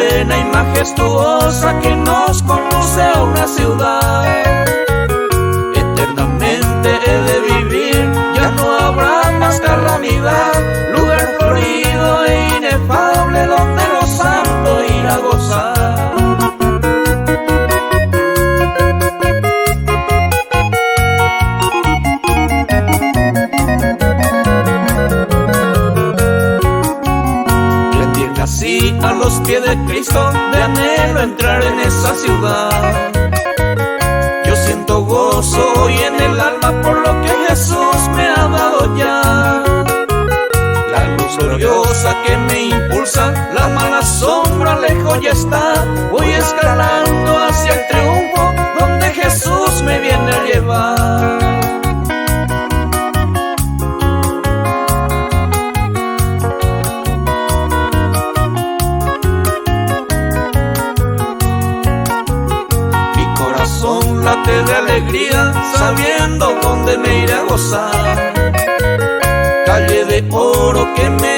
buena y majestuosa que nos conduce a una ciudad. Eternamente he de vivir, ya no habrá más calamidad, lugar florido e inefable donde los santos ir a gozar. Así a los pies de Cristo, de anhelo entrar en esa ciudad. Yo siento gozo hoy en el alma por lo que Jesús me ha dado ya. La luz gloriosa que me impulsa, la mala sombra lejos ya está. Voy escalando hacia el triunfo donde Jesús me viene a llevar. Late de alegría, sabiendo dónde me iré a gozar. Calle de oro que me